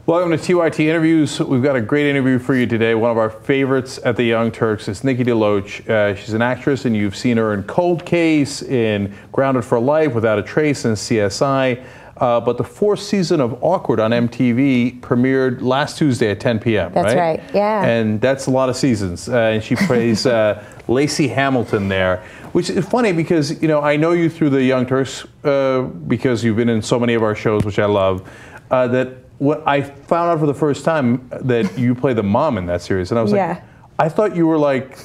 Welcome to TYT Interviews. We've got a great interview for you today. One of our favorites at the Young Turks is Nikki Deloach. She's an actress, and you've seen her in Cold Case, in Grounded for Life, Without a Trace, and CSI. But the fourth season of Awkward on MTV premiered last Tuesday at 10 p.m., That's right, yeah. And that's a lot of seasons. And she plays Lacey Hamilton there, which is funny because, you know, I know you through the Young Turks because you've been in so many of our shows, which I love, what I found out for the first time that you play the mom in that series, and I was like, I thought you were like,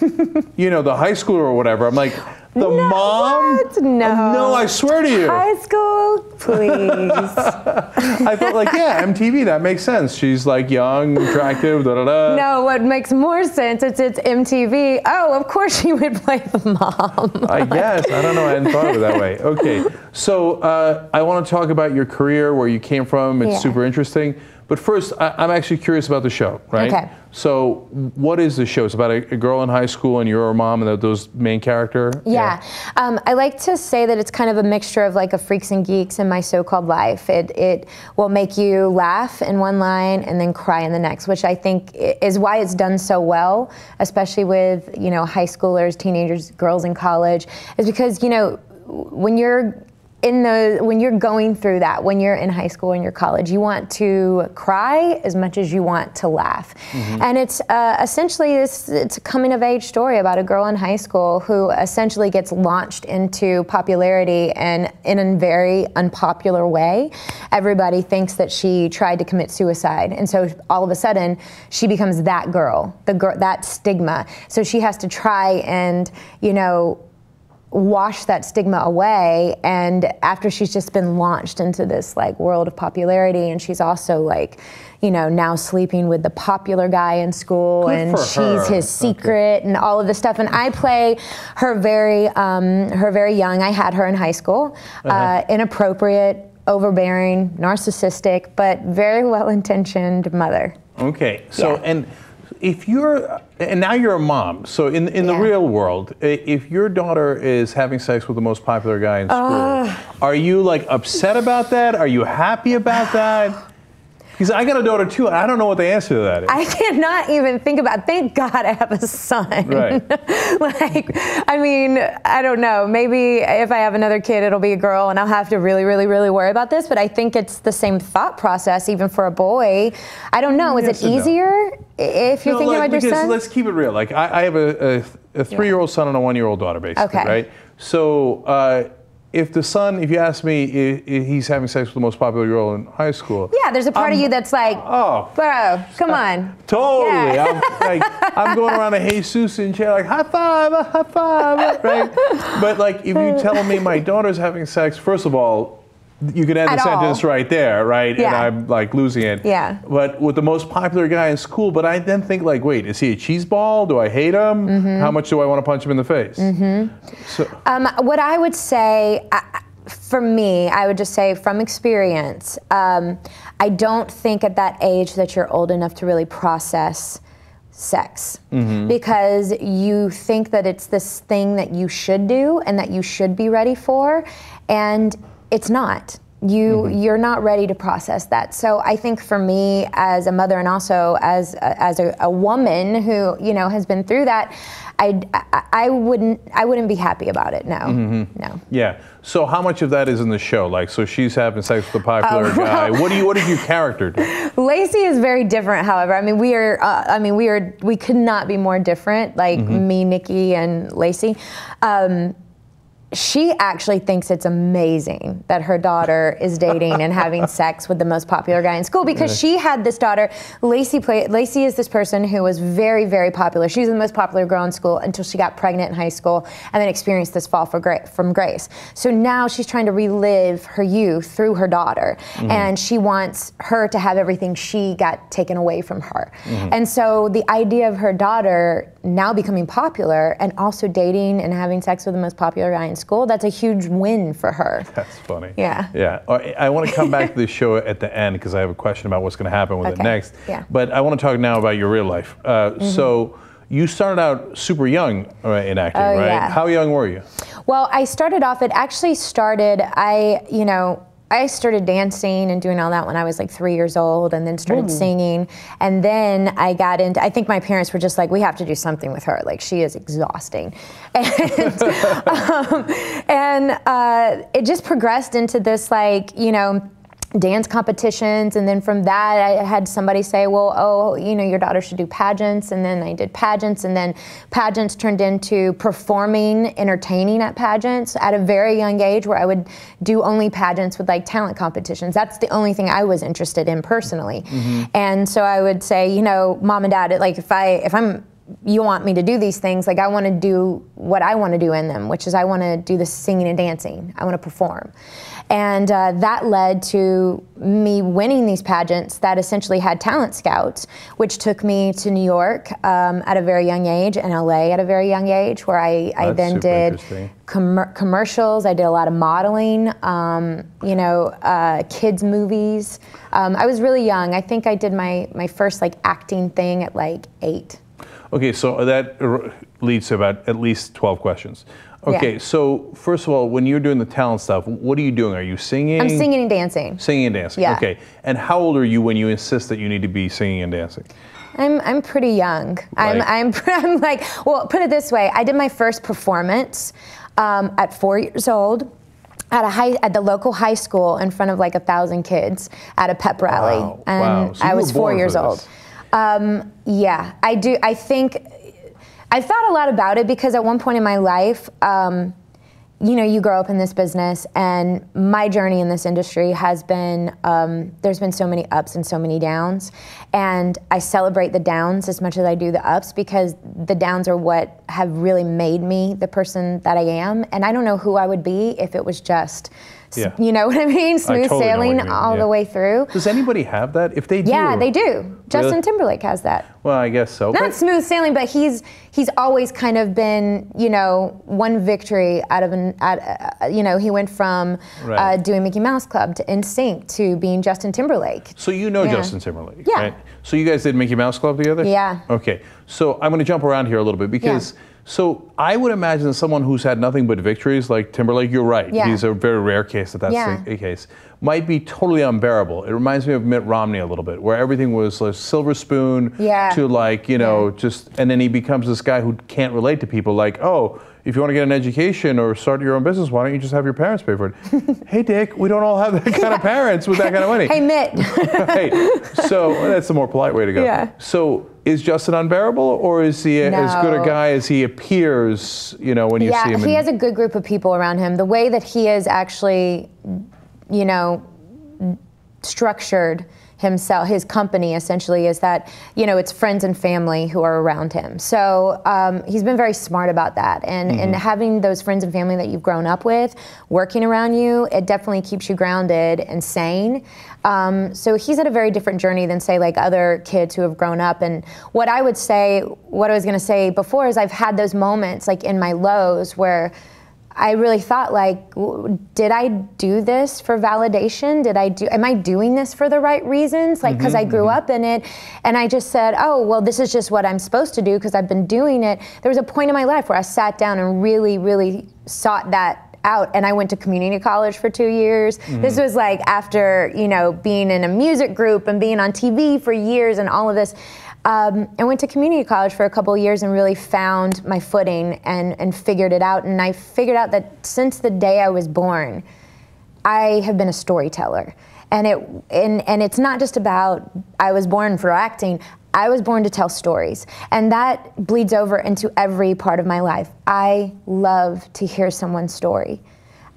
you know, the high schooler or whatever. I'm like, the mom? What? No. No, I swear to you. High school, please. I thought like, yeah, MTV, that makes sense. She's like young, attractive, da da da. No, what makes more sense is it's MTV. Oh, of course she would play the mom. I guess. I don't know. I hadn't thought of it that way. Okay. So I want to talk about your career, where you came from. It's super interesting. But first, I'm actually curious about the show, right? Okay. So what is the show? It's about a girl in high school and you're her mom and those main character? Yeah. I like to say that it's kind of a mixture of like a freaks and geeks in my so-called life. It will make you laugh in one line and then cry in the next, which I think is why it's done so well, especially with, you know, high schoolers, teenagers, girls in college, is because, you know, when you're going through that, when you're in high school and you're college, you want to cry as much as you want to laugh. And it's essentially it's a coming of age story about a girl in high school who essentially gets launched into popularity and in a very unpopular way. Everybody thinks that she tried to commit suicide, and so all of a sudden she becomes that girl, that stigma. So she has to try and, you know, wash that stigma away, and after she's just been launched into this like world of popularity, and she's also like, you know, now sleeping with the popular guy in school, and she's his secret and all of this stuff. And I play her very young. I had her in high school, inappropriate, overbearing, narcissistic, but very well-intentioned mother. Okay, so and if you're, and now you're a mom, so in the real world, if your daughter is having sex with the most popular guy in school, are you like upset about that? Are you happy about that? Because I got a daughter too, and I don't know what the answer to that is. I cannot even think about, thank God I have a son. Right. Like, I mean, I don't know, maybe if I have another kid, it'll be a girl, and I'll have to really, really, really worry about this, but I think it's the same thought process even for a boy. I don't know, is it easier if you're thinking about your son? Let's keep it real. Like, I have a 3-year-old son and a 1-year-old daughter, basically, right? So, if you ask me if he's having sex with the most popular girl in high school. Yeah, there's a part of you that's like, bro, come on. Totally. Yeah. I'm going around a Jesus and chair like, high five, right? But like, if you tell me my daughter's having sex, first of all, you could end the sentence right there, right? And I'm like losing it. Yeah. But with the most popular guy in school, but I then think like, wait, is he a cheeseball? Do I hate him? How much do I want to punch him in the face? So, what I would say, for me, I would just say from experience, I don't think at that age that you're old enough to really process sex, because you think that it's this thing that you should do and that you should be ready for, and it's not. You're not ready to process that. So I think for me as a mother and also as a woman who, you know, has been through that, I wouldn't be happy about it. No, no. Yeah. So how much of that is in the show? Like, so she's having sex with a popular guy. What did your character do? Lacey is very different. However, I mean, we could not be more different. Like me, Nikki, and Lacey. She actually thinks it's amazing that her daughter is dating and having sex with the most popular guy in school, because she had this daughter. Lacey is this person who was very, very popular. She was the most popular girl in school until she got pregnant in high school and then experienced this fall from grace. So now she's trying to relive her youth through her daughter, and she wants her to have everything she got taken away from her. And so the idea of her daughter now becoming popular and also dating and having sex with the most popular guy in school, that's a huge win for her. That's funny. Yeah. Yeah. I want to come back to this show at the end because I have a question about what's going to happen with it next. Yeah. But I want to talk now about your real life. So you started out super young in acting, right? Yeah. How young were you? Well, I started off, it actually started, I started dancing and doing all that when I was like 3 years old, and then started singing. And then I got into, I think my parents were just like, we have to do something with her. Like, she is exhausting. And it just progressed into this, like, you know, dance competitions, and then from that I had somebody say, well, oh, you know, your daughter should do pageants, and then I did pageants, and then pageants turned into performing, entertaining at pageants at a very young age, where I would do only pageants with like talent competitions. That's the only thing I was interested in personally. And so I would say, you know, Mom and Dad, like you want me to do these things, like I want to do what I want to do in them, which is I want to do the singing and dancing. I want to perform. And that led to me winning these pageants that essentially had talent scouts, which took me to New York at a very young age, and LA at a very young age, where I then did commercials. I did a lot of modeling, you know, kids movies. I was really young. I think I did my first like acting thing at like 8. Okay, so that leads to about at least 12 questions. Okay, so first of all, when you're doing the talent stuff, what are you doing? Are you singing? I'm singing and dancing. Singing and dancing, yeah. Okay. And how old are you when you insist that you need to be singing and dancing? I'm pretty young. I'm like, well, put it this way. I did my first performance at 4 years old at the local high school in front of like 1,000 kids at a pep rally. Wow. And wow. So I was 4 years old. Yeah, I do. I think I've thought a lot about it, because at one point in my life, you know, you grow up in this business, and my journey in this industry has been, there's been so many ups and so many downs, and I celebrate the downs as much as I do the ups, because the downs are what have really made me the person that I am, and I don't know who I would be if it was just, you know what I mean? Smooth sailing all the way through. Does anybody have that? If they do. Yeah, they do. Justin Timberlake has that. Well, I guess so. Not smooth sailing, but he's always kind of been, you know, one victory out of you know, he went from doing Mickey Mouse Club to NSYN to being Justin Timberlake. So you know Justin Timberlake, right? So you guys did Mickey Mouse Club together? Yeah. Okay. So I'm going to jump around here a little bit, because so I would imagine someone who's had nothing but victories like Timberlake, you're right, he's a very rare case that that's the case, might be totally unbearable. It reminds me of Mitt Romney a little bit, where everything was a silver spoon to like, you know, just, and then he becomes this guy who can't relate to people, like, oh, if you want to get an education or start your own business, why don't you just have your parents pay for it? Hey, Dick, we don't all have that kind of parents with that kind of money. Hey, Mitt. Right. So that's the more polite way to go. Yeah. So is Justin unbearable, or is he as good a guy as he appears, you know, when you see him? Yeah, he has a good group of people around him. The way that he is actually, you know, structured himself, his company essentially, is that, you know, it's friends and family who are around him. So he's been very smart about that, and having those friends and family that you've grown up with working around you, it definitely keeps you grounded and sane. So he's had a very different journey than, say, like other kids who have grown up. And what I was going to say before is I've had those moments like in my lows where I really thought, like, did I do this for validation? Am I doing this for the right reasons? Like, because I grew up in it, and I just said, oh, well, this is just what I'm supposed to do because I've been doing it. There was a point in my life where I sat down and really, really sought that out, and I went to community college for 2 years. This was like after, you know, being in a music group and being on TV for years and all of this. I went to community college for a couple of years and really found my footing and figured it out. And I figured out that since the day I was born, I have been a storyteller. And it's not just about I was born for acting. I was born to tell stories. And that bleeds over into every part of my life. I love to hear someone's story.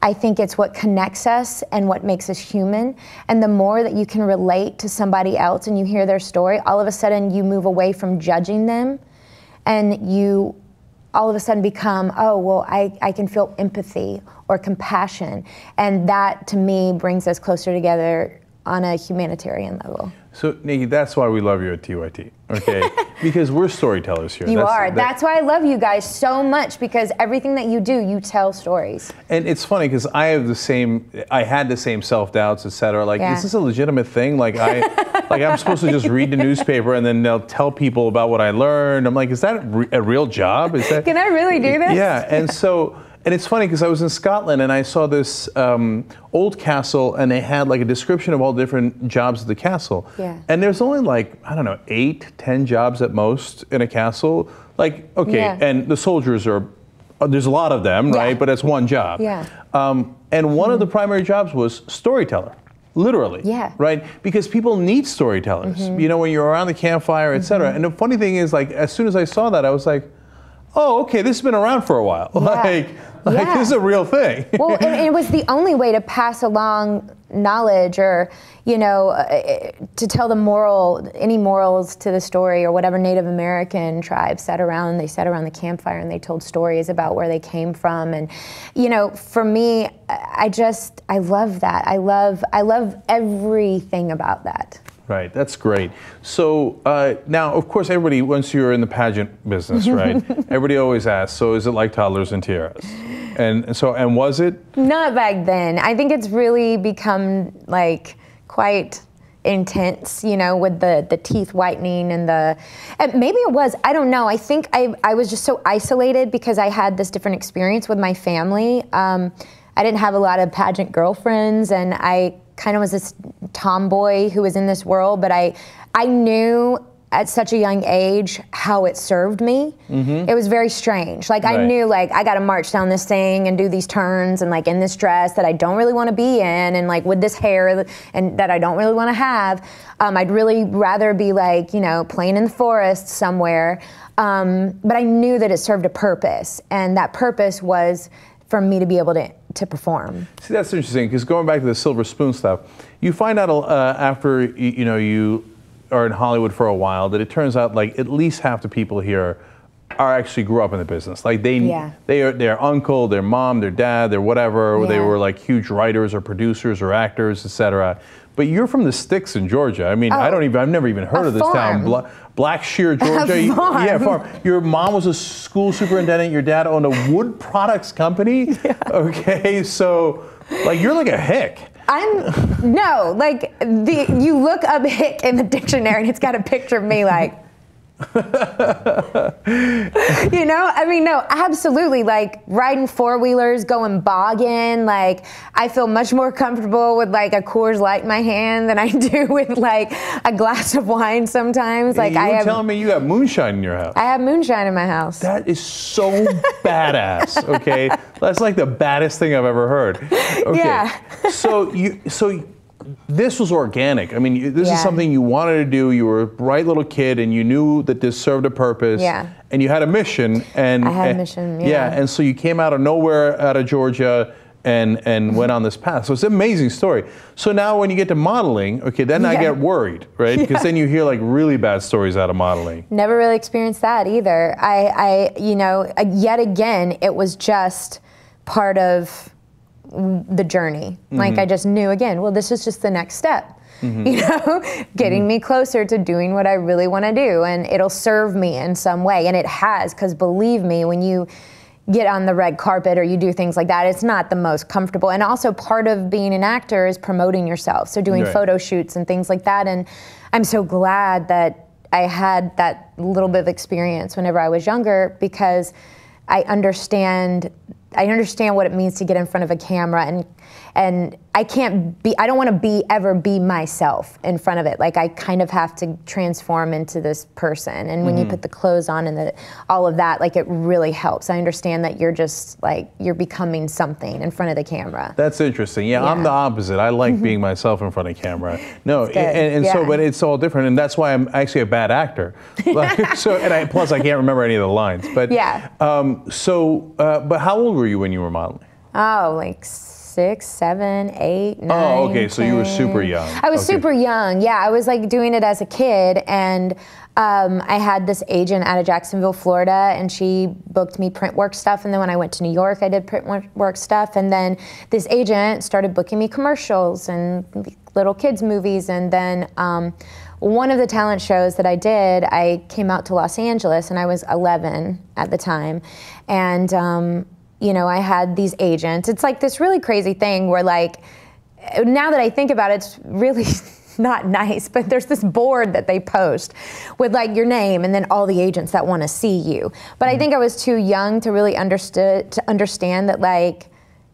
I think it's what connects us and what makes us human. And the more that you can relate to somebody else and you hear their story, all of a sudden you move away from judging them, and you all of a sudden become, oh, well, I can feel empathy or compassion. And that, to me, brings us closer together on a humanitarian level. So, Nikki, that's why we love you at TYT, okay? Because we're storytellers here. That's why I love you guys so much, because everything that you do, you tell stories. And it's funny, because I had the same self-doubts, et cetera. Like, is this a legitimate thing? Like, I'm supposed to just read the newspaper and then they'll tell people about what I learned. I'm like, is that a real job? Is that? Can I really do this? Yeah, and so, And it's funny because I was in Scotland and I saw this old castle, and they had like a description of all different jobs at the castle. Yeah. And there's only like, I don't know, 8, 10 jobs at most in a castle. Like, okay, Yeah. and the soldiers are, there's a lot of them, right? Yeah. But it's one job. Yeah. And one of the primary jobs was storyteller. Literally, Yeah. right? Because people need storytellers. You know, when you're around the campfire, etc. And the funny thing is, like, as soon as I saw that, I was like, "Oh, okay, this has been around for a while. Yeah. Like this is a real thing." Well, and it was the only way to pass along knowledge, or you know, to tell any morals to the story, or whatever Native American tribe sat around the campfire and they told stories about where they came from. And you know, for me, I love that. I love everything about that. Right, that's great. So now, of course, everybody, once you're in the pageant business, right, everybody always asks, so is it like Toddlers and Tiaras? And was it? Not back then. I think it's really become like quite intense, you know, with the teeth whitening and maybe it was, I don't know. I think I was just so isolated because I had this different experience with my family. I didn't have a lot of pageant girlfriends, and I kind of was this tomboy who was in this world, but I knew at such a young age how it served me. It was very strange. Like I knew, like, I gotta march down this thing and do these turns, and like in this dress that I don't really want to be in, and like with this hair and that I don't really want to have. I'd really rather be like, you know, playing in the forest somewhere. But I knew that it served a purpose, and that purpose was for me to be able to perform. See, that's interesting, because going back to the silver spoon stuff, you find out after you are in Hollywood for a while that it turns out like at least half the people here actually grew up in the business. Like their uncle, their mom, their dad, their whatever, or they were like huge writers or producers or actors, etc. But you're from the sticks in Georgia. I mean, I've never even heard of this town. Blackshear, Georgia. Yeah, farm. Your mom was a school superintendent. Your dad owned a wood products company. Yeah. Okay, so like you're like a hick. You look up hick in the dictionary and it's got a picture of me like, you know, I mean, no, absolutely. Like riding 4-wheelers, going bogging. Like I feel much more comfortable with like a Coors Light in my hand than I do with like a glass of wine sometimes. Like you were telling me you have moonshine in your house. I have moonshine in my house. That is so badass. Okay, that's like the baddest thing I've ever heard. Okay. Yeah. So this was organic. I mean, this is something you wanted to do. You were a bright little kid, and you knew that this served a purpose. Yeah. And you had a mission. And I had a mission. Yeah. And so you came out of nowhere, out of Georgia, and went on this path. So it's an amazing story. So now, when you get to modeling, okay, then I get worried, right? Because then you hear like really bad stories out of modeling. Never really experienced that either. You know, yet again, it was just part of the journey. Like I just knew again, well, this is just the next step, you know, getting me closer to doing what I really want to do, and it'll serve me in some way. And it has, because believe me, when you get on the red carpet or you do things like that, it's not the most comfortable. And also part of being an actor is promoting yourself. So doing photo shoots and things like that. And I'm so glad that I had that little bit of experience whenever I was younger, because I understand what it means to get in front of a camera, and I don't want to ever be myself in front of it. Like I kind of have to transform into this person. And when you put the clothes on and all of that, like it really helps. I understand that you're just like, you're becoming something in front of the camera. That's interesting. Yeah. I'm the opposite. I like being myself in front of camber. No, so, but it's all different. And that's why I'm actually a bad actor. Like, plus I can't remember any of the lines. But but how old were you when you were modeling? Oh, like 6, 7, 8, 9. Oh, okay. 10. So you were super young. I was super young. Yeah, I was like doing it as a kid, and I had this agent out of Jacksonville, Florida, and she booked me print work stuff. And then when I went to New York, I did print work stuff. And then this agent started booking me commercials and little kids movies. And then one of the talent shows that I did, I came out to Los Angeles, and I was 11 at the time, and you know, I had these agents. It's like this really crazy thing where, like, now that I think about it, it's really not nice, but there's this board that they post with like your name and then all the agents that want to see you. But I think I was too young to really understand that, like,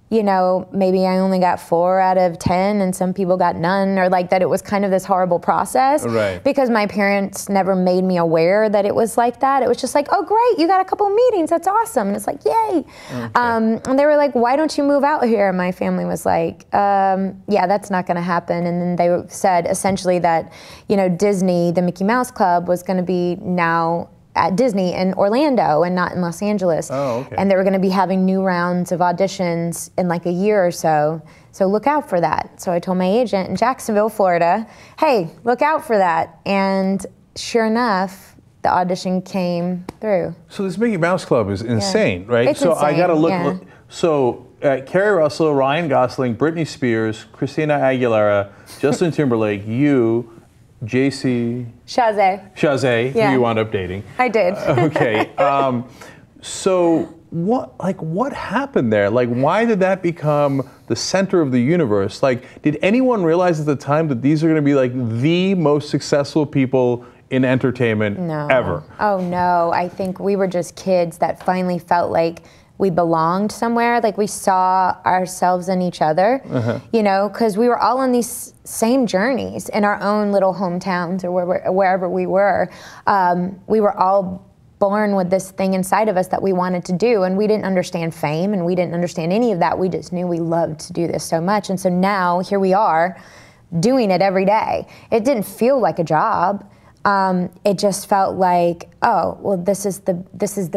you know, maybe I only got 4 out of 10 and some people got none, or like that it was kind of this horrible process. Right. Because my parents never made me aware that it was like that. It was just like, oh great, you got a couple meetings, that's awesome. And it's like, yay. Okay. And they were like, why don't you move out here? And my family was like, yeah, that's not gonna happen. And then they said essentially that, you know, Disney, the Mickey Mouse Club, was gonna be now at Disney in Orlando and not in Los Angeles. Oh, okay. And they were going to be having new rounds of auditions in like a year or so. So look out for that. So I told my agent in Jacksonville, Florida, hey, look out for that. And sure enough, the audition came through. So this Mickey Mouse Club is insane, right? It's so insane, I got to look. yeah. So Kerry Russell, Ryan Gosling, Britney Spears, Christina Aguilera, Justin Timberlake, you, JC. Chasez, yeah. who you wound up dating. I did. Okay. So what happened there? Like, why did that become the center of the universe? Like, did anyone realize at the time that these are going to be like the most successful people in entertainment ever? Oh no, I think we were just kids that finally felt like we belonged somewhere, like we saw ourselves in each other, you know, because we were all on these same journeys in our own little hometowns or wherever we were. We were all born with this thing inside of us that we wanted to do, and we didn't understand fame and we didn't understand any of that. We just knew we loved to do this so much. And so now here we are doing it every day. It didn't feel like a job. It just felt like, oh, well, this is the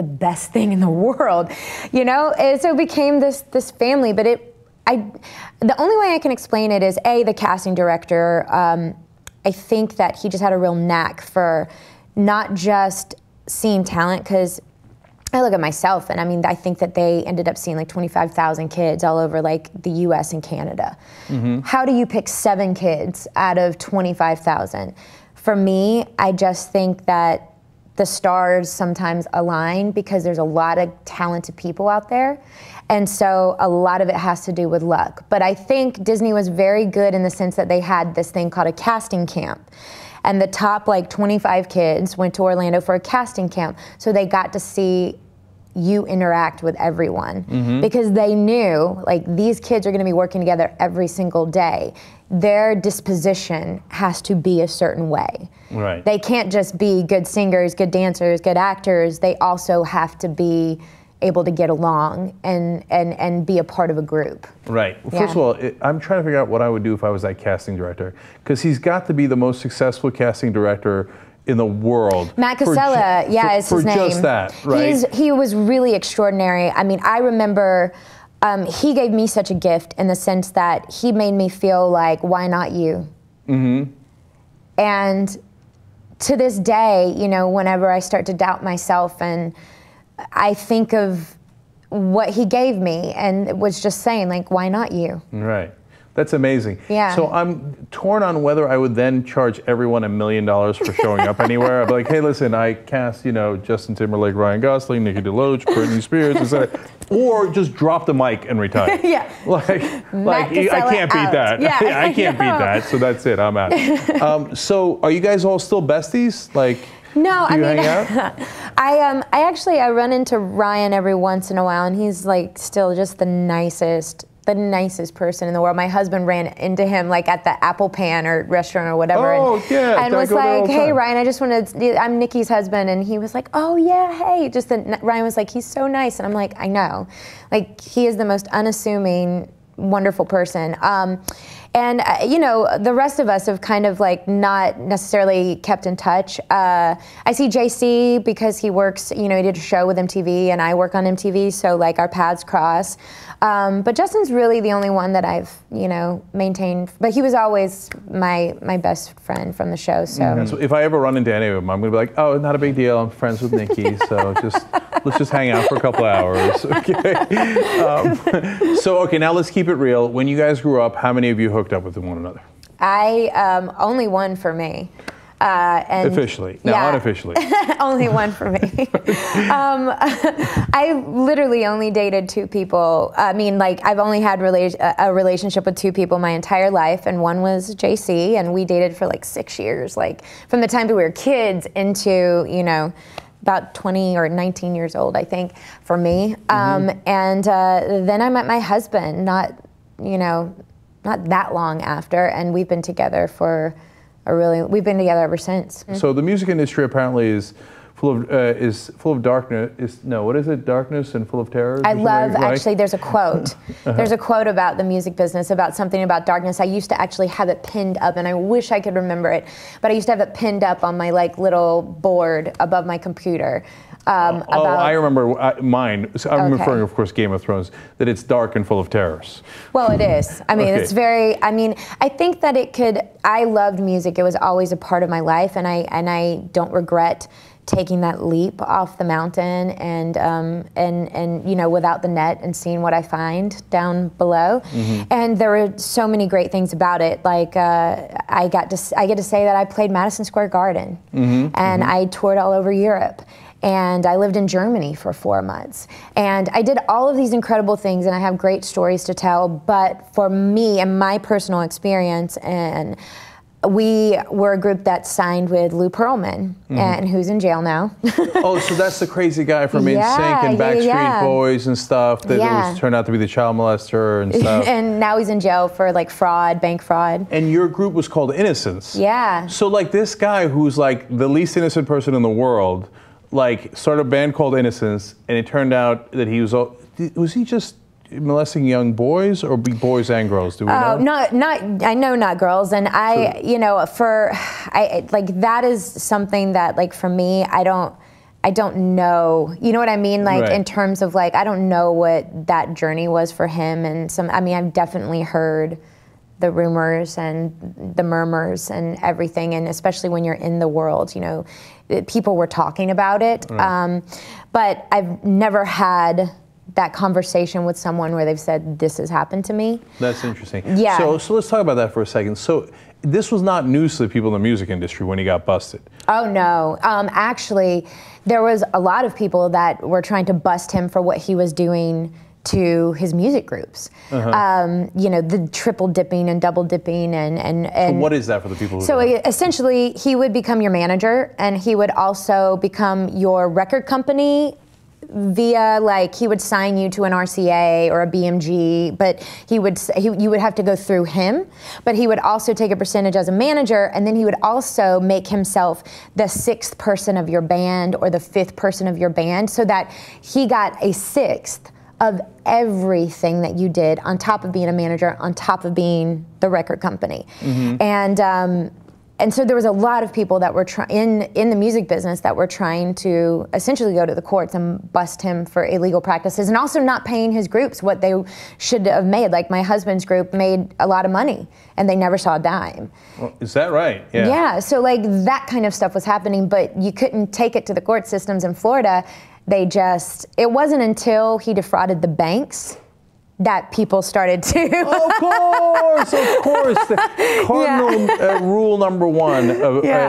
best thing in the world, you know. And so it became this family. But the only way I can explain it is the casting director. I think that he just had a real knack for not just seeing talent, because I look at myself and I mean, I think that they ended up seeing like 25,000 kids all over like the US and Canada. How do you pick 7 kids out of 25,000? For me, I just think that the stars sometimes align because there's a lot of talented people out there. And so a lot of it has to do with luck. But I think Disney was very good in the sense that they had this thing called a casting camp. And the top like 25 kids went to Orlando for a casting camp. So they got to see you interact with everyone because they knew like these kids are going to be working together every single day. Their disposition has to be a certain way. Right. They can't just be good singers, good dancers, good actors. They also have to be able to get along and be a part of a group. Right. Well, first of all, I'm trying to figure out what I would do if I was that casting director, because he's got to be the most successful casting director in the world. Matt Casella, is his name. For just that, right? He was really extraordinary. I mean, I remember he gave me such a gift in the sense that he made me feel like, why not you? And to this day, you know, whenever I start to doubt myself and I think of what he gave me and was just saying, like, why not you? Right. That's amazing. Yeah. So I'm torn on whether I would then charge everyone $1 million for showing up anywhere. I'd be like, hey, listen, I cast, you know, Justin Timberlake, Ryan Gosling, Nikki Deloach, Britney Spears, etc. Or just drop the mic and retire. Like I can't beat that. I can't beat that. So that's it. I'm out. So are you guys all still besties? Like, no, do you hang out? I run into Ryan every once in a while, and he's like still just the nicest person in the world. My husband ran into him like at the Apple Pan or restaurant or whatever. And was like, hey, Ryan, I just wanted to, I'm Nikki's husband. And he was like, oh yeah, hey. Ryan was like, he's so nice. And I'm like, I know. Like, he is the most unassuming, wonderful person. You know, the rest of us have kind of like not necessarily kept in touch. I see JC because he works, you know, he did a show with MTV and I work on MTV, so like our paths cross. But Justin's really the only one that I've, you know, maintained. But he was always my best friend from the show. So. So if I ever run into any of them, I'm gonna be like, oh, not a big deal. I'm friends with Nikki, so let's just hang out for a couple of hours. Okay. So okay, now let's keep it real. When you guys grew up, how many of you hooked up with one another? Only one for me. And officially, now unofficially. Only one for me. I literally only dated 2 people. I mean, like, I've only had a relationship with 2 people my entire life, and one was JC, and we dated for like 6 years, like from the time that we were kids into, you know, about 20 or 19 years old, I think, for me. And then I met my husband, not that long after, and we've been together for we've been together ever since. So the music industry apparently is full of darkness. What is it? Darkness and full of terrors? I love, actually, there's a quote. There's a quote about the music business, about something about darkness. I used to actually have it pinned up, and I wish I could remember it, but I used to have it pinned up on my like little board above my computer. I remember mine. So I'm referring, of course, Game of Thrones, that it's dark and full of terrors. Well, it is. I mean, it's very, I mean, I think that I loved music. It was always a part of my life, and I don't regret taking that leap off the mountain and you know, without the net and seeing what I find down below. And there were so many great things about it. Like I get to say that I played Madison Square Garden, and I toured all over Europe. And I lived in Germany for 4 months. And I did all of these incredible things, and I have great stories to tell. But for me and my personal experience, and we were a group that signed with Lou Pearlman, and who's in jail now. Oh, so that's the crazy guy from NSYN and Backstreet Boys and stuff that turned out to be the child molester and stuff. And now he's in jail for like fraud, bank fraud. And your group was called Innosense. Yeah. So like this guy who's like the least innocent person in the world, like started a band called Innosense, and it turned out that he was he just molesting young boys, or boys and girls? Do we know? I know not girls, and you know, like that is something that, like, for me, I don't know, you know what I mean? Like, in terms of, like, I don't know what that journey was for him, and I mean, I've definitely heard the rumors and the murmurs and everything, and especially when you're in the world, you know, people were talking about it, but I've never had that conversation with someone where they've said, this has happened to me. That's interesting. Yeah. So let's talk about that for a second. So this was not news to the people in the music industry when he got busted. Oh, no. Actually, there was a lot of people that were trying to bust him for what he was doing to his music groups. You know, the triple dipping and double dipping and so what is that for the people who don't know? Essentially, he would become your manager, and he would also become your record company via, like, he would sign you to an RCA or a BMG, but you would have to go through him, but he would also take a percentage as a manager, and then he would also make himself the 6th person of your band or the 5th person of your band, so that he got a 6th of everything that you did, on top of being a manager, on top of being the record company. And so there was a lot of people that were in the music business that were trying to essentially go to the courts and bust him for illegal practices, and also not paying his groups what they should have made. Like, my husband's group made a lot of money, and they never saw a dime. Well, is that right? Yeah. Yeah, so like that kind of stuff was happening, but you couldn't take it to the court systems in Florida. It wasn't until he defrauded the banks that people started to. Of course. The cardinal rule number 1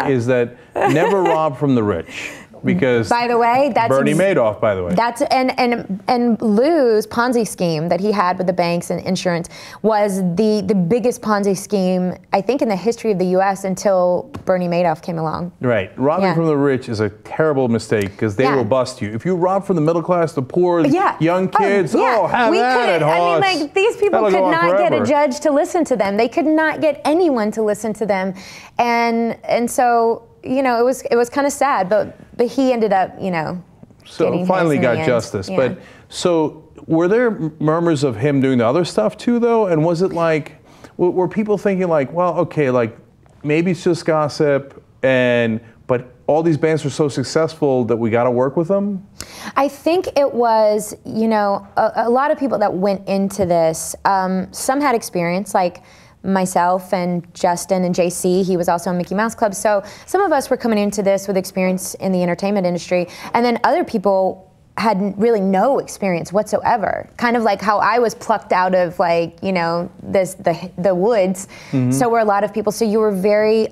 is that never rob from the rich. Because, by the way, that's Bernie Madoff, by the way. That's and Lou's Ponzi scheme that he had with the banks and insurance was the biggest Ponzi scheme, I think, in the history of the U.S. until Bernie Madoff came along. Right. Robbing from the rich is a terrible mistake, because they will bust you. If you rob from the middle class, the poor, young kids, have at it, I mean, like, these people could not get a judge to listen to them. They could not get anyone to listen to them, and so, you know, it was kind of sad, but he ended up, you know, so finally got justice. Yeah. But so were there murmurs of him doing the other stuff too, though? And was it like, were people thinking like, well, okay, like maybe it's just gossip, but all these bands are so successful that we got to work with them? I think it was, you know, a lot of people that went into this, some had experience, like myself and Justin and JC. He was also in Mickey Mouse Club. So some of us were coming into this with experience in the entertainment industry, and then other people had really no experience whatsoever. Kind of like how I was plucked out of, like, you know, the woods. So were a lot of people. So you were very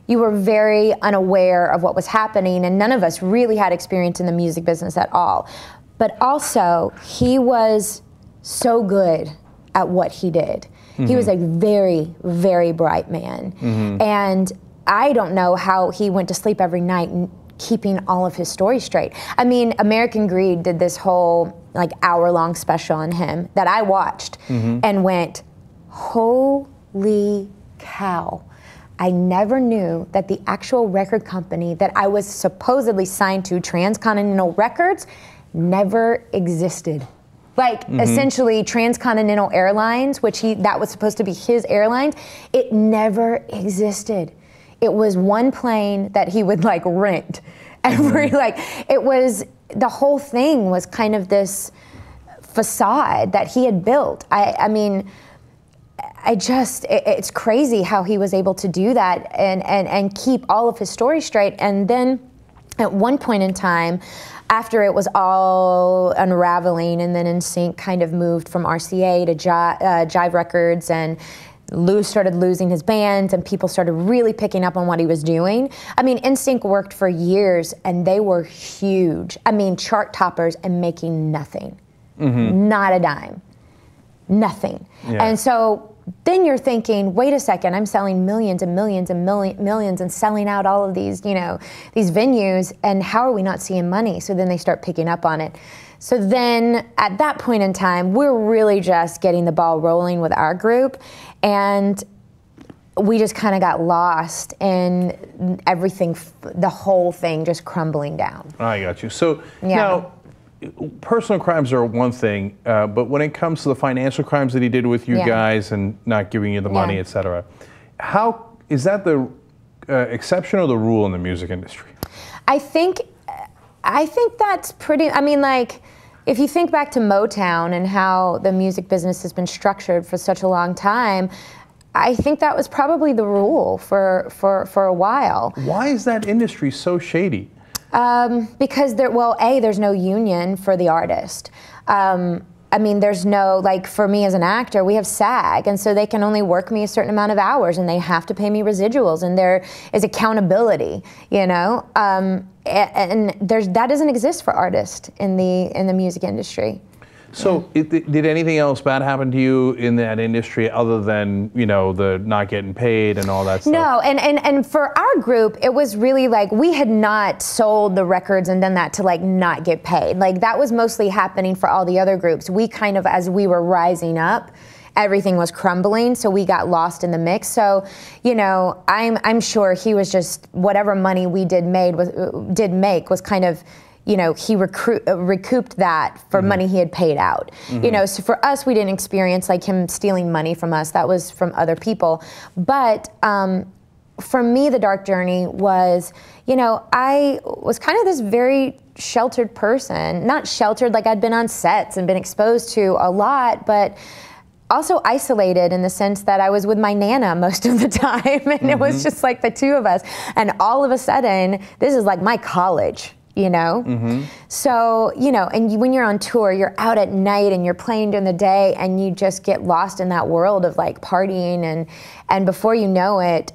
you were very unaware of what was happening, and none of us really had experience in the music business at all. But also, he was so good at what he did. He was a very, very bright man. And I don't know how he went to sleep every night keeping all of his stories straight. I mean, American Greed did this whole like hour-long special on him that I watched and went, holy cow. I never knew that the actual record company that I was supposedly signed to, Transcontinental Records, never existed. Like essentially Transcontinental Airlines, which that was supposed to be his airlines, it never existed. It was one plane that he would like rent every it was, the whole thing was kind of this facade that he had built. I mean, it's crazy how he was able to do that and keep all of his stories straight. And then at one point in time, after it was all unraveling, and then NSYNC kind of moved from RCA to Jive Records, and Lou started losing his bands, and people started really picking up on what he was doing. I mean, NSYNC worked for years, and they were huge. I mean, chart toppers and making nothing. Not a dime. Nothing. Yeah. And so then you're thinking, wait a second, I'm selling millions and millions and millions and selling out all of these, you know, these venues, and how are we not seeing money? So then they start picking up on it. So then at that point in time, we're really just getting the ball rolling with our group, and we just kind of got lost in everything, the whole thing just crumbling down. I got you. So now, personal crimes are one thing, but when it comes to the financial crimes that he did with you guys and not giving you the money, etc., how is that the exception or the rule in the music industry? I think that's pretty. I mean, like, if you think back to Motown and how the music business has been structured for such a long time, I think that was probably the rule for a while. Why is that industry so shady? Because there's no union for the artist. I mean, there's no, like, for me as an actor, we have SAG, and so they can only work me a certain amount of hours, and they have to pay me residuals, and there is accountability, you know? And that doesn't exist for artists in the music industry. So did anything else bad happen to you in that industry other than, you know, the not getting paid and all that stuff? No, and for our group, it was really like we had not sold the records and done that to like not get paid. Like that was mostly happening for all the other groups. We kind of, as we were rising up, everything was crumbling, so we got lost in the mix. So, you know, I'm sure he was just, whatever money we did make was kind of, you know, he recouped that for money he had paid out. You know, so for us, we didn't experience like him stealing money from us. That was from other people. But for me, the dark journey was, you know, I was kind of this very sheltered person. Not sheltered, like I'd been on sets and been exposed to a lot, but also isolated in the sense that I was with my Nana most of the time, and it was just like the two of us. And all of a sudden, this is like my college. You know? So, you know, and when you're on tour, you're out at night and you're playing during the day, and you just get lost in that world of like partying, and before you know it,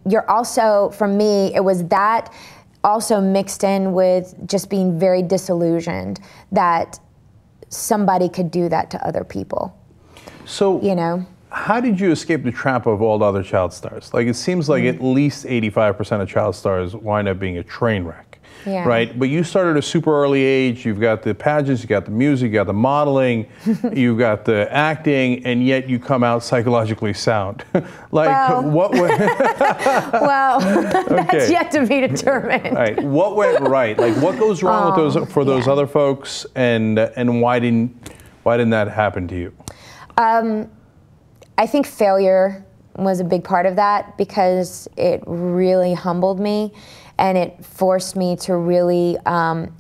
you're also, for me, it was that also mixed in with just being very disillusioned that somebody could do that to other people. So, you know? How did you escape the trap of all the other child stars? Like, it seems like at least 85% of child stars wind up being a train wreck. Yeah. Right? But you started at a super early age. You've got the pageants, you got the music, you got the modeling, you've got the acting, and yet you come out psychologically sound. Like, well, what went... well, that's yet to be determined. Right. What went right? Like, what goes wrong with those other folks, and why didn't that happen to you? I think failure was a big part of that, because it really humbled me. And it forced me to really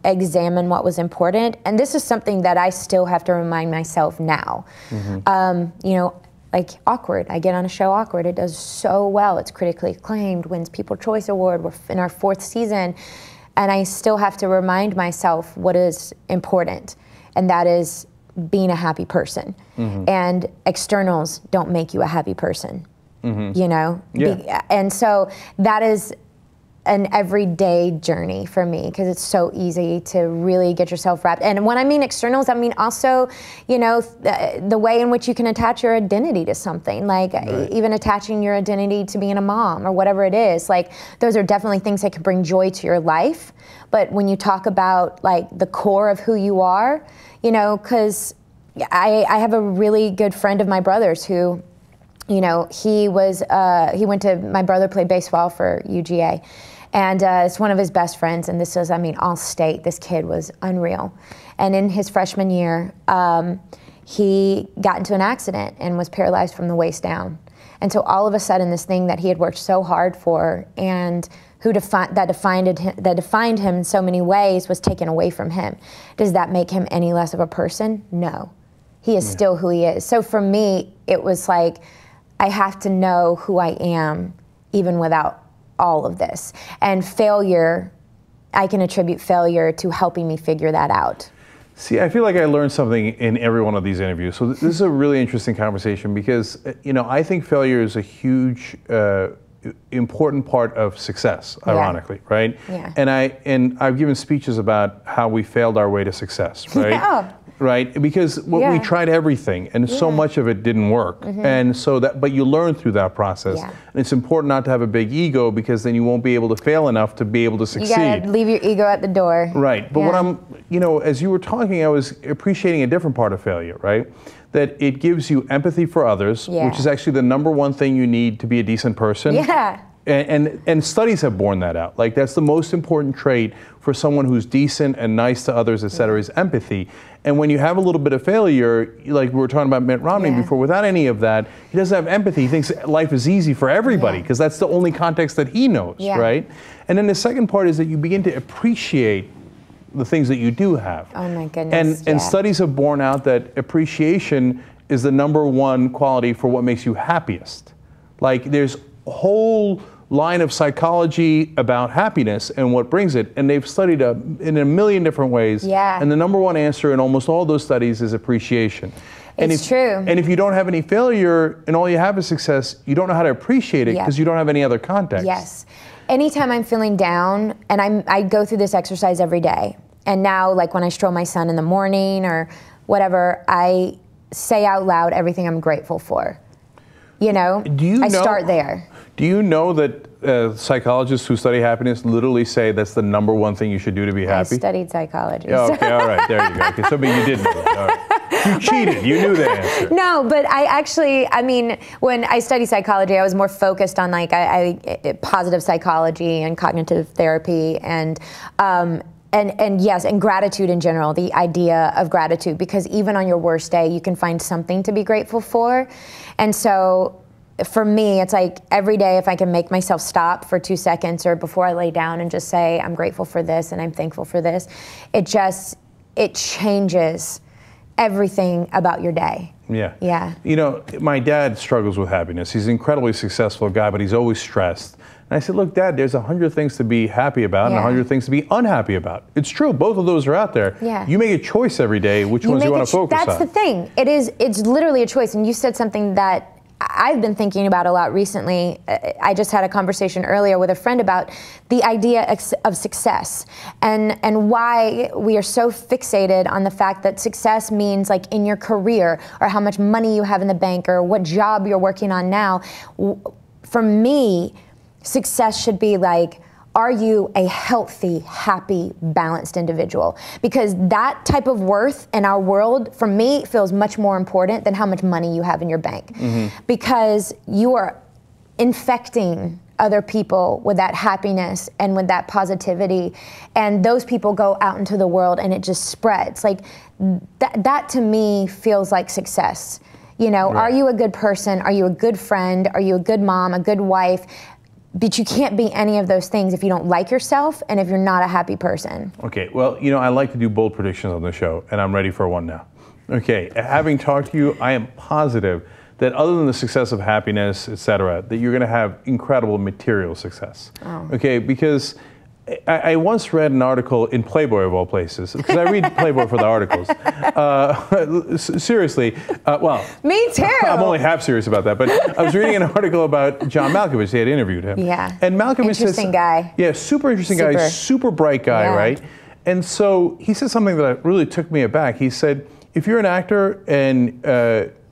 examine what was important. And this is something that I still have to remind myself now. You know, like Awkward, I get on a show, Awkward, it does so well. It's critically acclaimed, wins People's Choice Award. We're in our 4th season. And I still have to remind myself what is important. And that is being a happy person. And externals don't make you a happy person. you know? Yeah. And so that is an everyday journey for me, because it's so easy to really get yourself wrapped. And when I mean externals, I mean also, you know, the way in which you can attach your identity to something, like even attaching your identity to being a mom or whatever it is. Like, those are definitely things that can bring joy to your life. But when you talk about like the core of who you are, you know, because I have a really good friend of my brother's who, you know, he went to, my brother played baseball for UGA, and it's one of his best friends, and this is, I mean, all state. This kid was unreal. And in his freshman year, he got into an accident and was paralyzed from the waist down. And so all of a sudden, this thing that he had worked so hard for and that defined him in so many ways was taken away from him. Does that make him any less of a person? No. He is still who he is. So for me, it was like, I have to know who I am even without all of this. And failure, I can attribute failure to helping me figure that out. See, I feel like I learned something in every one of these interviews. So this is a really interesting conversation because, you know, I think failure is a huge, important part of success, ironically, right? Yeah. And I've given speeches about how we failed our way to success, right? Yeah. Right, because we tried everything, and so much of it didn't work, and so but you learn through that process, and it's important not to have a big ego, because then you won't be able to fail enough to be able to succeed. You gotta leave your ego at the door. Right, but what I'm, you know, as you were talking, I was appreciating a different part of failure, right? That it gives you empathy for others, which is actually the #1 thing you need to be a decent person. Yeah. And studies have borne that out. Like, that's the most important trait for someone who's decent and nice to others, et cetera, is empathy. And when you have a little bit of failure, like we were talking about Mitt Romney before, without any of that, he doesn't have empathy. He thinks life is easy for everybody because that's the only context that he knows, right? And then the second part is that you begin to appreciate the things that you do have. Oh my goodness. And studies have borne out that appreciation is the #1 quality for what makes you happiest. Like, there's a whole line of psychology about happiness and what brings it, and they've studied in a million different ways. Yeah. And the #1 answer in almost all those studies is appreciation. It's true. And if you don't have any failure and all you have is success, you don't know how to appreciate it because you don't have any other context. Yes. Anytime I'm feeling down, and I go through this exercise every day, and now, like when I stroll my son in the morning or whatever, I say out loud everything I'm grateful for. You know? I start there. Do you know that psychologists who study happiness literally say that's the #1 thing you should do to be happy? I studied psychology. Yeah, okay, all right, there you go. Okay, so but you did know that. All right. You cheated. You knew the answer. No, but I mean, when I studied psychology, I was more focused on like positive psychology and cognitive therapy and yes, and gratitude in general, the idea of gratitude, because even on your worst day, you can find something to be grateful for. And so for me, it's like every day, if I can make myself stop for 2 seconds or before I lay down and just say, I'm grateful for this and I'm thankful for this, it changes everything about your day. Yeah. Yeah. You know, my dad struggles with happiness. He's an incredibly successful guy, but he's always stressed. And I said, look, Dad, there's 100 things to be happy about and 100 things to be unhappy about. It's true. Both of those are out there. Yeah. You make a choice every day which ones you want to focus on. That's the thing. It's literally a choice. And you said something that I've been thinking about a lot recently. I just had a conversation earlier with a friend about the idea of success and why we are so fixated on the fact that success means like in your career or how much money you have in the bank or what job you're working on now. For me, success should be like, are you a healthy, happy, balanced individual? Because that type of worth in our world, for me, feels much more important than how much money you have in your bank. Because you are infecting other people with that happiness and with that positivity, and those people go out into the world and it just spreads. Like that to me feels like success. You know, are you a good person? Are you a good friend? Are you a good mom, a good wife? But you can't be any of those things if you don't like yourself and if you're not a happy person. Okay, well, you know, I like to do bold predictions on the show, and I'm ready for one now. Okay, having talked to you, I am positive that other than the success of happiness, et cetera, that you're going to have incredible material success. Okay, because I once read an article in Playboy of all places, because I read Playboy for the articles. Seriously, well, me too. I'm only half serious about that, but I was reading an article about John Malkovich. They had interviewed him. Yeah. And Malkovich says, interesting guy. Yeah, super interesting guy, super bright guy, right? And so he said something that really took me aback. He said, if you're an actor and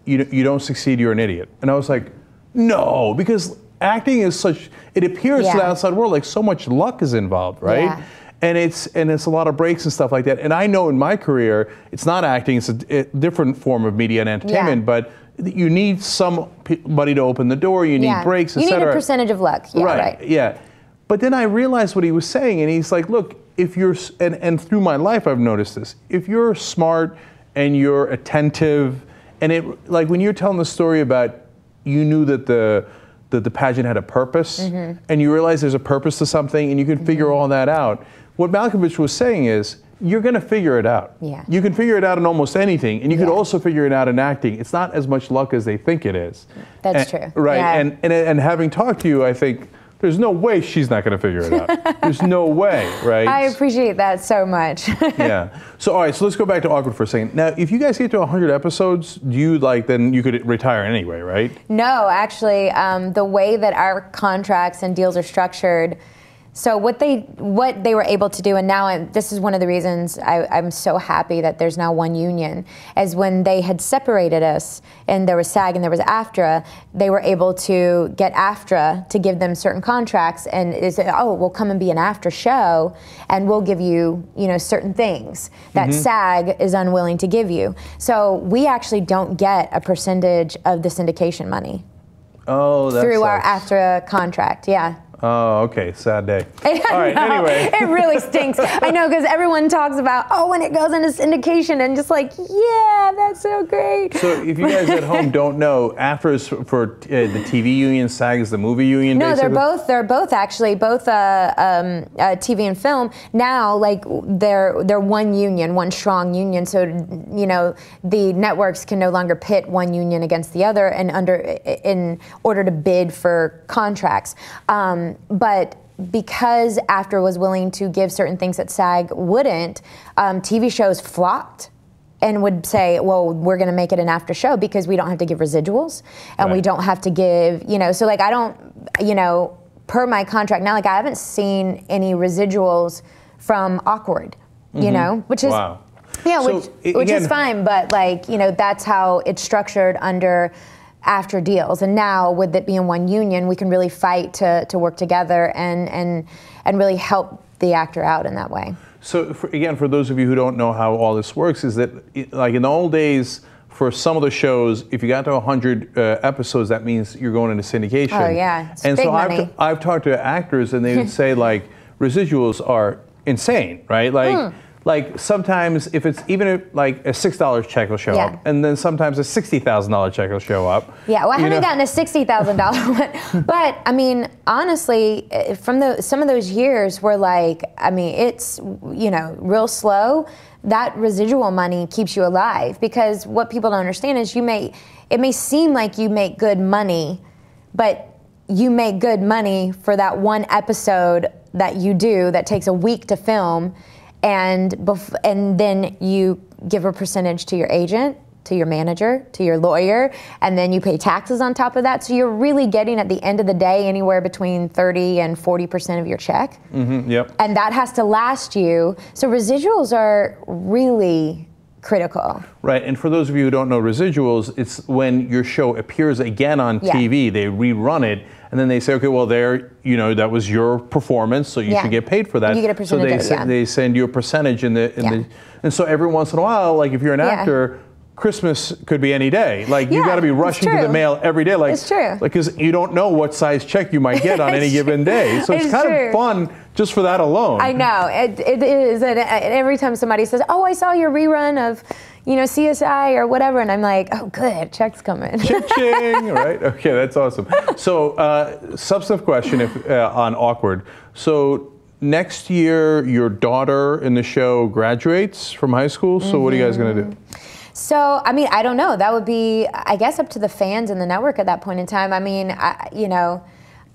you don't succeed, you're an idiot. And I was like, no, because acting is such, it appears to the outside world like so much luck is involved, right? Yeah. And it's a lot of breaks and stuff like that. And I know in my career, it's not acting, it's a different form of media and entertainment, but you need somebody to open the door, you need breaks, etc. You need a percentage of luck, right. Yeah. But then I realized what he was saying, and he's like, look, if you're, and through my life I've noticed this, if you're smart and you're attentive, and it, like when you're telling the story about, you knew that the pageant had a purpose, and you realize there's a purpose to something, and you can figure all that out. What Malkovich was saying is, you're going to figure it out. Yeah. You can figure it out in almost anything, and you could also figure it out in acting. It's not as much luck as they think it is. That's true. Right, and having talked to you, I think, there's no way she's not going to figure it out. There's no way, right? I appreciate that so much. Yeah. So, all right, so let's go back to Awkward for a second. Now, if you guys get to 100 episodes, do you then you could retire anyway, right? No, actually, the way that our contracts and deals are structured, so what they were able to do, and now this is one of the reasons I'm so happy that there's now one union, is when they had separated us, and there was SAG and there was AFTRA, they were able to get AFTRA to give them certain contracts, and they said, oh, we'll come and be an AFTRA show, and we'll give you, certain things that SAG is unwilling to give you. So we actually don't get a percentage of the syndication money. Oh, that's through our AFTRA contract, yeah. Oh, okay. Sad day. All right, anyway. It really stinks. I know, because everyone talks about, oh, when it goes into syndication, and just like, yeah, that's so great. So if you guys at home don't know, AFTRA is for the TV union, SAG is the movie union, no, basically? they're both actually, both TV and film. Now, like, they're one union, one strong union, so, the networks can no longer pit one union against the other in order to bid for contracts. But because AFTRA was willing to give certain things that SAG wouldn't, TV shows flopped and would say, well, we're going to make it an AFTRA show because we don't have to give residuals, and we don't have to give, so like I don't, per my contract now, like I haven't seen any residuals from Awkward, which is, which is fine, but like, that's how it's structured under AFTRA deals. And now with it being one union, we can really fight to work together and really help the actor out in that way. So again, for those of you who don't know how all this works, is that like in the old days, for some of the shows, if you got to 100 episodes, that means you're going into syndication. Oh yeah, it's and big so money. I've talked to actors, and they would say like residuals are insane, right? Like sometimes if it's like a $6 check will show up, and then sometimes a $60,000 check will show up. Yeah, well, I haven't gotten a $60,000 one, but I mean, honestly, from some of those years were like, I mean, it's real slow. That residual money keeps you alive, because what people don't understand is it may seem like you make good money, but you make good money for that one episode that you do that takes a week to film. And then you give a percentage to your agent, to your manager, to your lawyer, and then you pay taxes on top of that. So you're really getting, at the end of the day, anywhere between 30 and 40% of your check. Yep. And that has to last you. So residuals are really critical. Right, and for those of you who don't know residuals, it's when your show appears again on TV, they rerun it, and then they say, okay, well, that was your performance, so you should get paid for that. You get a percentage. So they send you a percentage and so every once in a while, like if you're an actor, Christmas could be any day. Like you got to be rushing to the mail every day. Like, it's true. Because you don't know what size check you might get on any given day. So it's kind of fun just for that alone. I know it is, and every time somebody says, "Oh, I saw your rerun of." CSI or whatever, and I'm like, oh, good, check's coming. Ching, right? Okay, that's awesome. So, substantive question on Awkward. So, next year, your daughter in the show graduates from high school, so what are you guys going to do? So, I mean, I don't know. That would be, I guess, up to the fans and the network at that point in time. I mean,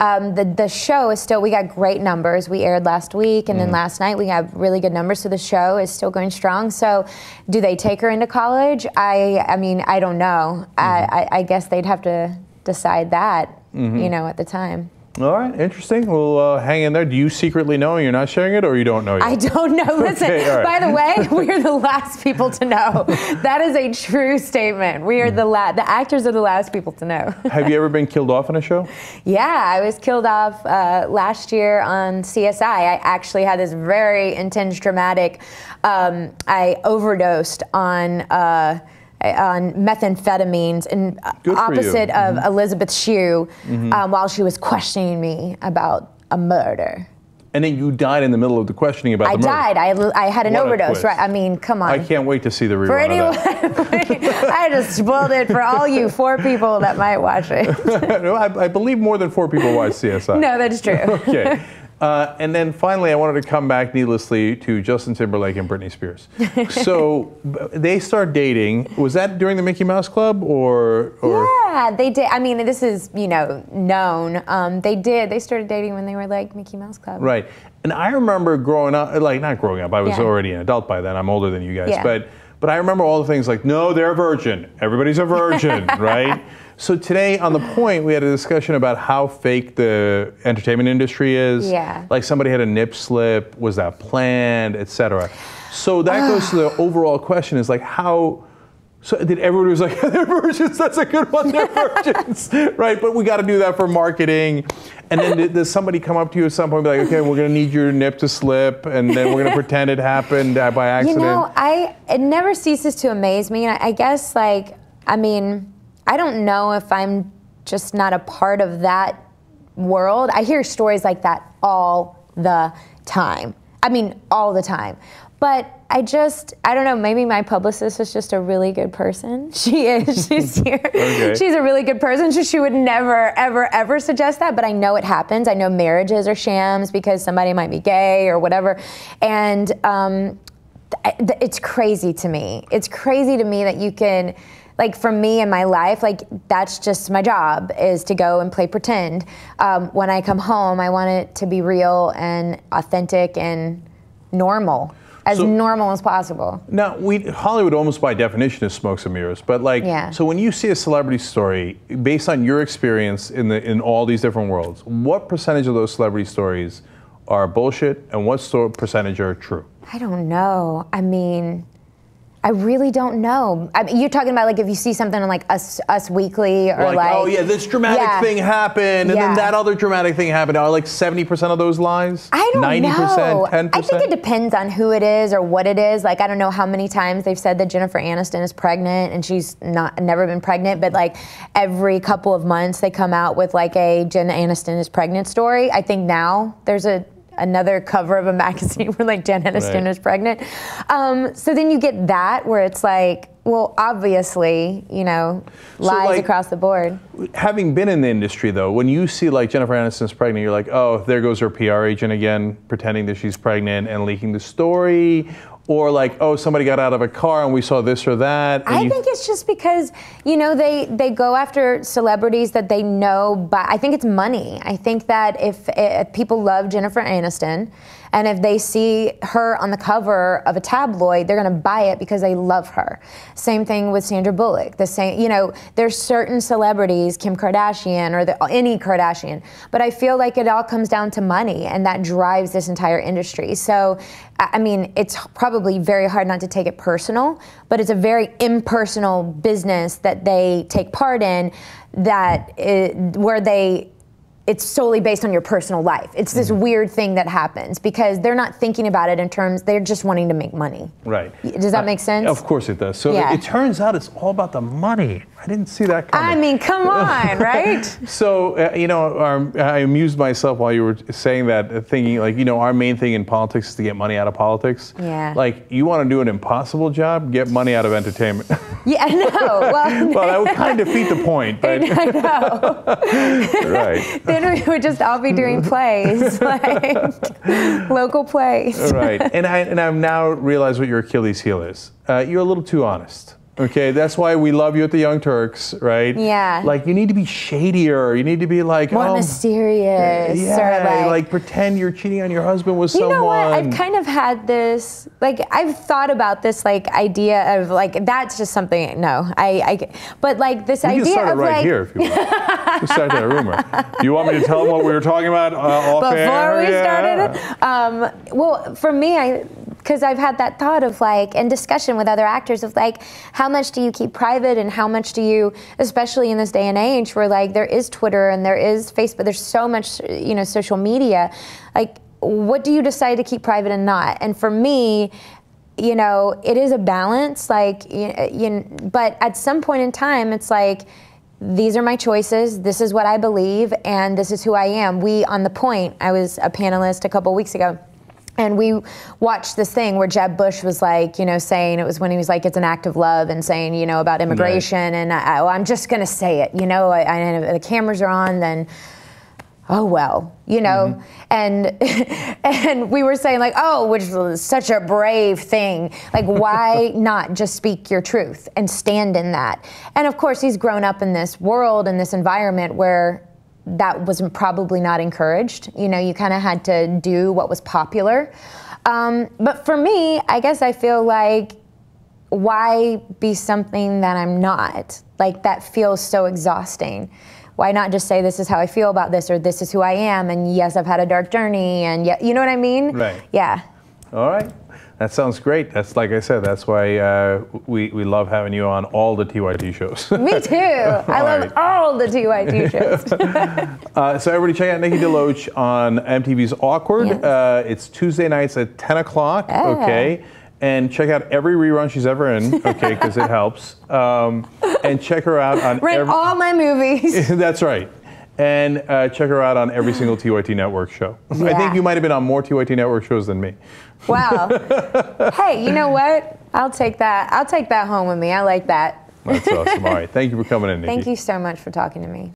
The show is still, we got great numbers. We aired last week, and then last night we got really good numbers, so the show is still going strong. So do they take her into college? I mean, I don't know. I guess they'd have to decide that, you know, at the time. All right, interesting. We'll hang in there. Do you secretly know and you're not sharing it, or you don't know yet? I don't know. Listen, okay, right. By the way, we're the last people to know. That is a true statement. We are the actors are the last people to know. Have you ever been killed off on a show? Yeah, I was killed off last year on CSI. I actually had this very intense, dramatic, I overdosed on methamphetamines and opposite of Elizabeth Shue while she was questioning me about a murder. And then you died in the middle of the questioning about the murder. I died. I had an overdose, right? I mean, come on. I can't wait to see the rerun of that. I just spoiled it for all you 4 people that might watch it. No, I believe more than 4 people watch CSI. No, that's true. Okay. And then finally, I wanted to come back needlessly to Justin Timberlake and Britney Spears. So they start dating. Was that during the Mickey Mouse Club, or? Yeah, they did. I mean, this is, you know, known. They did. They started dating when they were like Mickey Mouse Club. Right. And I remember growing up, like not growing up. I was already an adult by then. I'm older than you guys. Yeah. But I remember all the things like, no, they're a virgin. Everybody's a virgin, right? So today on The Point, we had a discussion about how fake the entertainment industry is. Yeah. Like somebody had a nip slip, was that planned, etc. So that goes to the overall question is like how, so did everybody was like, they're virgins, that's a good one, they're virgins, right? But we got to do that for marketing. And then does somebody come up to you at some point and be like, okay, we're going to need your nip to slip, and then we're going to pretend it happened by accident? You know, it never ceases to amaze me. And I guess, like, I mean, I don't know if I'm just not a part of that world. I hear stories like that all the time. I mean, all the time. But I don't know, maybe my publicist is just a really good person. She is, she's here. Okay. She's a really good person, so she would never, ever, ever suggest that, but I know it happens. I know marriages are shams because somebody might be gay or whatever. And it's crazy to me. It's crazy to me that you can, like for me in my life, like that's just my job, is to go and play pretend. When I come home, I want it to be real and authentic and normal. As normal as possible. Now, Hollywood almost by definition is smokes and mirrors, but like, so when you see a celebrity story, based on your experience in all these different worlds, what percentage of those celebrity stories are bullshit and what percentage are true? I don't know. I mean, I really don't know. I mean, you're talking about like if you see something on like Us Weekly or like oh yeah, this dramatic thing happened, and then that other dramatic thing happened. Are like 70% of those lies? I don't 90%, know. 10%? I think it depends on who it is or what it is. Like I don't know how many times they've said that Jennifer Aniston is pregnant and she's never been pregnant, but like every couple of months they come out with like a Jen Aniston is pregnant story. I think now there's another cover of a magazine where like Jen Aniston is pregnant. So then you get that where it's like, well, obviously, you know, lies across the board. Having been in the industry though, when you see like Jennifer Aniston's pregnant, you're like, oh, there goes her PR agent again, pretending that she's pregnant and leaking the story. Or like, oh, somebody got out of a car and we saw this or that. I think it's just because, you know, they go after celebrities that they know, but I think it's money. I think that if people love Jennifer Aniston, and if they see her on the cover of a tabloid, they're going to buy it because they love her. Same thing with Sandra Bullock. The same, you know, there's certain celebrities, Kim Kardashian or any Kardashian, but I feel like it all comes down to money, and that drives this entire industry. So, I mean, it's probably very hard not to take it personal, but it's a very impersonal business that they take part in, it's solely based on your personal life. It's this weird thing that happens because they're not thinking about it in terms, they're just wanting to make money. Right. Does that make sense? Of course it does. So it turns out it's all about the money. I didn't see that coming. I mean, come on, right? So, you know, I amused myself while you were saying that, thinking like, you know, our main thing in politics is to get money out of politics. Yeah. Like, you want to do an impossible job, get money out of entertainment. Yeah, no. Well, that would kind of defeat the point. But I know. Right. Then we would just all be doing plays, like local plays. Right. And I've now realized what your Achilles heel is. You're a little too honest. Okay, that's why we love you at the Young Turks, right? Yeah. Like, you need to be shadier. You need to be like, more mysterious. Yeah, or like pretend you're cheating on your husband with someone. You know what? I've kind of had this, like, I've thought about this, like, idea of, like, that's just something, no. But, like, this idea of, you can start it right like, here if you want. Just start that rumor. Do you want me to tell them what we were talking about off air? Before we started? Well, for me, because I've had that thought of, like, in discussion with other actors of, like, how much do you keep private and how much do you, especially in this day and age where, like, there is Twitter and there is Facebook, there's so much, you know, social media, like, what do you decide to keep private and not? And for me, you know, it is a balance, like, but at some point in time, it's like, these are my choices, this is what I believe, and this is who I am. On The Point, I was a panelist a couple weeks ago, and we watched this thing where Jeb Bush was like, you know, saying, it was when he was like, it's an act of love, and saying, you know, about immigration, and I'm just gonna say it, you know, the cameras are on, then, oh well, you know, and we were saying like, oh, which was such a brave thing, like why not just speak your truth and stand in that? And of course, he's grown up in this world, in this environment where that was probably not encouraged. You know, you kind of had to do what was popular. But for me, I guess I feel like, why be something that I'm not? Like, that feels so exhausting. Why not just say, this is how I feel about this, or this is who I am, and yes, I've had a dark journey, and yeah, you know what I mean? Right. Yeah. All right. That sounds great. That's, like I said, that's why we love having you on all the TYT shows. Me too. I love all the TYT shows. So everybody check out Nikki Deloach on MTV's Awkward. Yes. It's Tuesday nights at 10 o'clock, okay? And check out every rerun she's ever in, okay, because it helps. And check her out on all my movies. That's right. And check her out on every single TYT Network show. Yeah. I think you might have been on more TYT Network shows than me. Wow. Hey, you know what? I'll take that. I'll take that home with me. I like that. That's awesome. All right. Thank you for coming in, Nikki. Thank you so much for talking to me.